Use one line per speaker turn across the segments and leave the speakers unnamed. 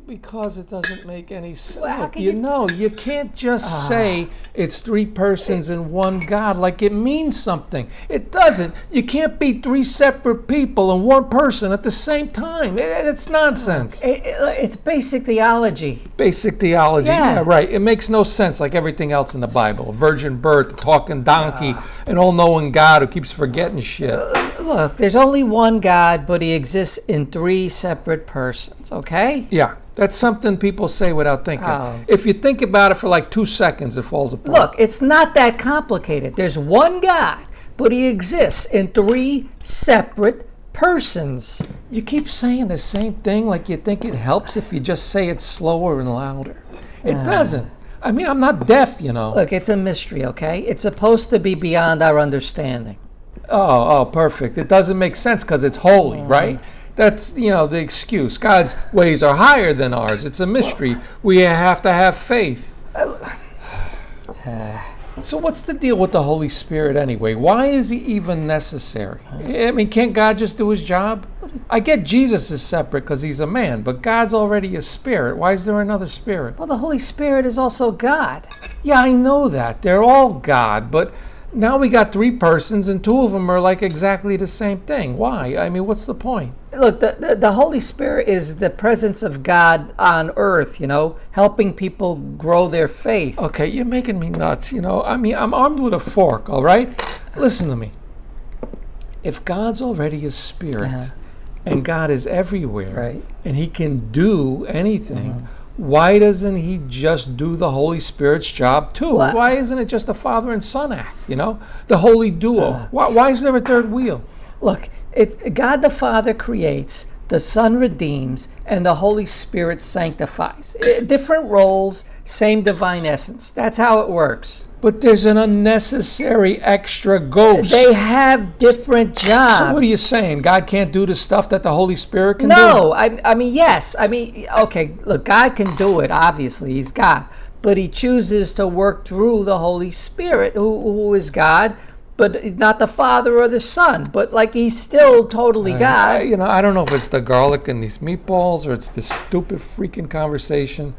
Because it doesn't make any sense.
Well,
You can't just say it's three persons and one God like it means something. It doesn't. You can't be three separate people and one person at the same time. It's nonsense.
It's basic theology.
Basic theology.
Yeah.
Right. It makes no sense like everything else in the Bible. A virgin birth, a talking donkey, an all-knowing God who keeps forgetting shit.
Look, there's only one God, but he exists in three separate persons, okay?
Yeah, that's something people say without thinking.
Oh.
If you think about it for like 2 seconds, it falls apart.
Look, it's not that complicated. There's one God, but he exists in three separate persons.
You keep saying the same thing like you think it helps if you just say it slower and louder. It doesn't. I mean, I'm not deaf,
Look, it's a mystery, okay? It's supposed to be beyond our understanding.
Oh, perfect. It doesn't make sense because it's holy, right? That's, the excuse. God's ways are higher than ours. It's a mystery. We have to have faith. So what's the deal with the Holy Spirit anyway? Why is he even necessary? I mean, can't God just do his job? I get Jesus is separate because he's a man, but God's already a spirit. Why is there another spirit?
Well, the Holy Spirit is also God.
Yeah, I know that. They're all God, but now we got three persons and two of them are like exactly the same thing. Why? I mean, what's the point?
Look, the Holy Spirit is the presence of God on earth, helping people grow their faith.
Okay, you're making me nuts, I mean, I'm armed with a fork, all right? Listen to me. If God's already a spirit and God is everywhere
Right.
and he can do anything, why doesn't he just do the Holy Spirit's job too?
What?
Why isn't it just a father and son act, The holy duo. Why is there a third wheel?
Look, it's God the Father creates, the Son redeems, and the Holy Spirit sanctifies. Different roles, same divine essence. That's how it works.
But there's an unnecessary extra ghost.
They have different jobs.
So what are you saying? God can't do the stuff that the Holy Spirit can
do? I mean, yes. I mean, okay, look, God can do it, obviously. He's God. But he chooses to work through the Holy Spirit, who is God, but not the Father or the Son. But, he's still totally God.
I don't know if it's the garlic and these meatballs or it's this stupid freaking conversation.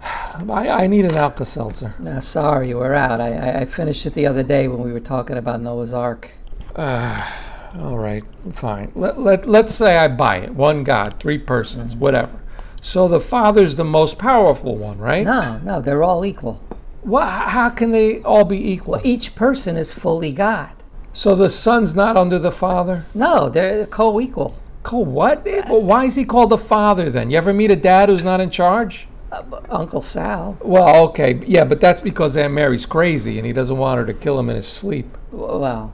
I need an Alka-Seltzer.
Sorry, we're out. I finished it the other day when we were talking about Noah's Ark.
All right, fine. Let's say I buy it. One God, three persons, whatever. So the Father's the most powerful one, right?
No, they're all equal.
How can they all be equal?
Well, each person is fully God.
So the Son's not under the Father?
No, they're co-equal.
What? Why is he called the Father then? You ever meet a dad who's not in charge?
Uncle Sal.
Well, okay, yeah, but that's because Aunt Mary's crazy and he doesn't want her to kill him in his sleep.
Well,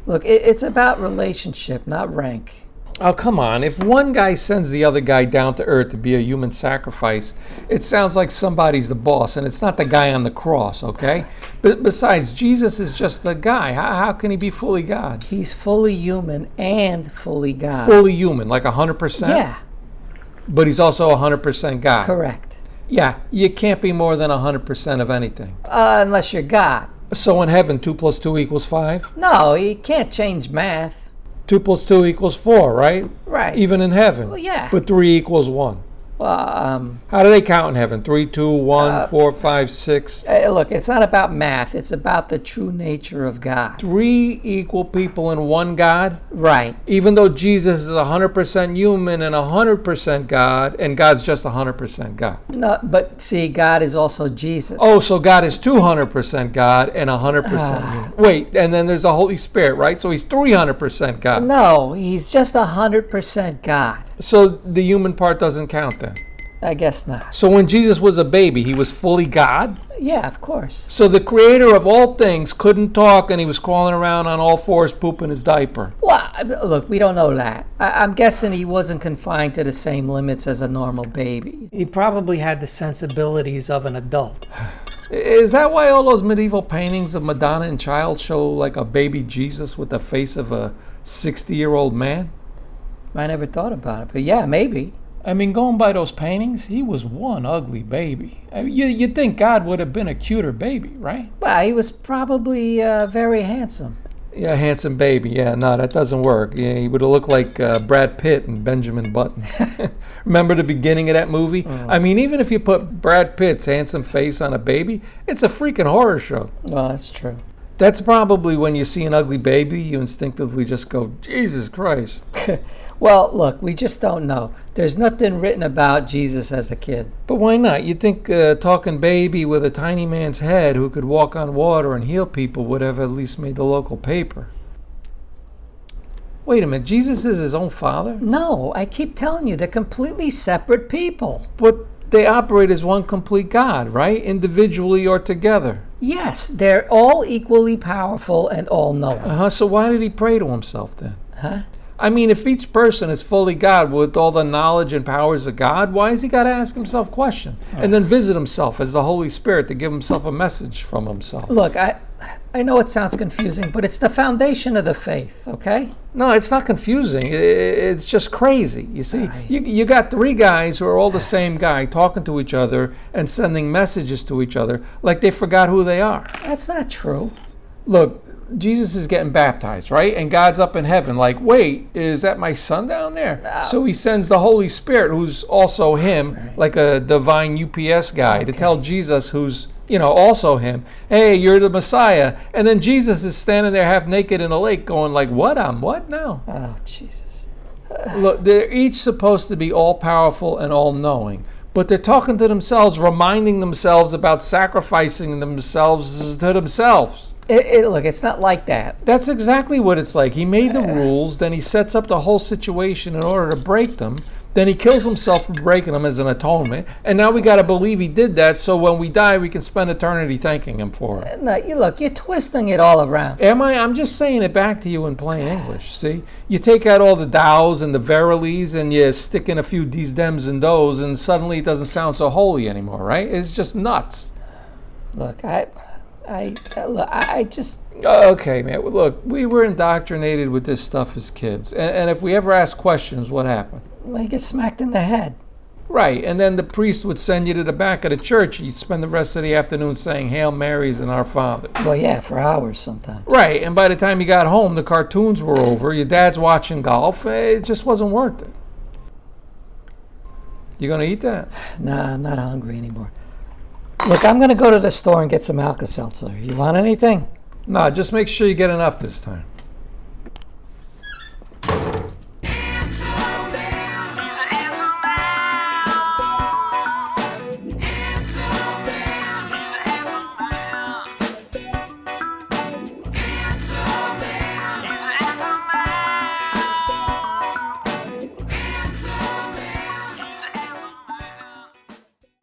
look, it's about relationship, not rank.
Oh, come on. If one guy sends the other guy down to earth to be a human sacrifice, it sounds like somebody's the boss, and it's not the guy on the cross, okay? But besides, Jesus is just the guy. How can he be fully God?
He's fully human and fully God.
Fully human, like 100%?
Yeah.
But he's also 100% God.
Correct.
Yeah, you can't be more than 100% of anything.
Unless you're God.
So in heaven, 2 + 2 = 5?
No, you can't change math.
2 + 2 = 4, right?
Right.
Even in heaven.
Well, yeah.
But 3 = 1.
Well,
how do they count in heaven? 3, 2, 1, 4, 5, 6?
Look, it's not about math. It's about the true nature of God.
3 equal people in one God?
Right.
Even though Jesus is 100% human and 100% God, and God's just 100% God.
No, but see, God is also Jesus.
Oh, so God is 200% God and 100% human. Wait, and then there's the Holy Spirit, right? So he's 300% God.
No, he's just 100% God.
So the human part doesn't count then?
I guess not.
So when Jesus was a baby, he was fully God?
Yeah, of course.
So the creator of all things couldn't talk and he was crawling around on all fours pooping his diaper?
Well, look, we don't know that. I'm guessing he wasn't confined to the same limits as a normal baby. He probably had the sensibilities of an adult.
Is that why all those medieval paintings of Madonna and Child show like a baby Jesus with the face of a 60-year-old man?
I never thought about it, but yeah, maybe.
I mean, going by those paintings, he was one ugly baby. I mean, you'd think God would have been a cuter baby, right?
Well, he was probably very handsome.
Yeah, handsome baby. Yeah, no, that doesn't work. Yeah, he would have looked like Brad Pitt and Benjamin Button. Remember the beginning of that movie? I mean, even if you put Brad Pitt's handsome face on a baby, it's a freaking horror show.
Well, that's true.
That's probably when you see an ugly baby, you instinctively just go, Jesus Christ.
Well, look, we just don't know. There's nothing written about Jesus as a kid.
But why not? You'd think a talking baby with a tiny man's head who could walk on water and heal people would have at least made the local paper. Wait a minute, Jesus is his own father?
No, I keep telling you, they're completely separate people.
But they operate as one complete God, right? Individually or together.
Yes, they're all equally powerful and all-knowing.
So why did he pray to himself then?
Huh?
I mean, if each person is fully God with all the knowledge and powers of God, why has he got to ask himself a question? And then visit himself as the Holy Spirit to give himself a message from himself?
Look, I know it sounds confusing, but it's the foundation of the faith, okay?
No, it's not confusing. It's just crazy. You see, you got three guys who are all the same guy talking to each other and sending messages to each other like they forgot who they are.
That's not true.
Look, Jesus is getting baptized, right? And God's up in heaven like, wait, is that my son down there?
No.
So he sends the Holy Spirit, who's also him, like a divine UPS guy, to tell Jesus, who's, also him, hey, you're the Messiah. And then Jesus is standing there half naked in a lake going like, what? I'm what now?
Oh, Jesus.
Look, they're each supposed to be all-powerful and all-knowing. But they're talking to themselves, reminding themselves about sacrificing themselves to themselves.
Look, it's not like that.
That's exactly what it's like. He made the rules, then he sets up the whole situation in order to break them. Then he kills himself for breaking them as an atonement. And now we got to believe he did that so when we die, we can spend eternity thanking him for it.
No, you're twisting it all around.
Am I? I'm just saying it back to you in plain English, see? You take out all the thous and the veriles and you stick in a few these, dems, and those, and suddenly it doesn't sound so holy anymore, right? It's just nuts.
Look, I just...
Okay, man. Look, we were indoctrinated with this stuff as kids. And if we ever ask questions, what happened?
Well, you get smacked in the head.
Right. And then the priest would send you to the back of the church. You'd spend the rest of the afternoon saying Hail Marys and Our Father.
Well, yeah, for hours sometimes.
Right. And by the time you got home, the cartoons were over. Your dad's watching golf. It just wasn't worth it. You going to eat that?
Nah, I'm not hungry anymore. Look, I'm going to go to the store and get some Alka-Seltzer. You want anything?
No, just make sure you get enough this time.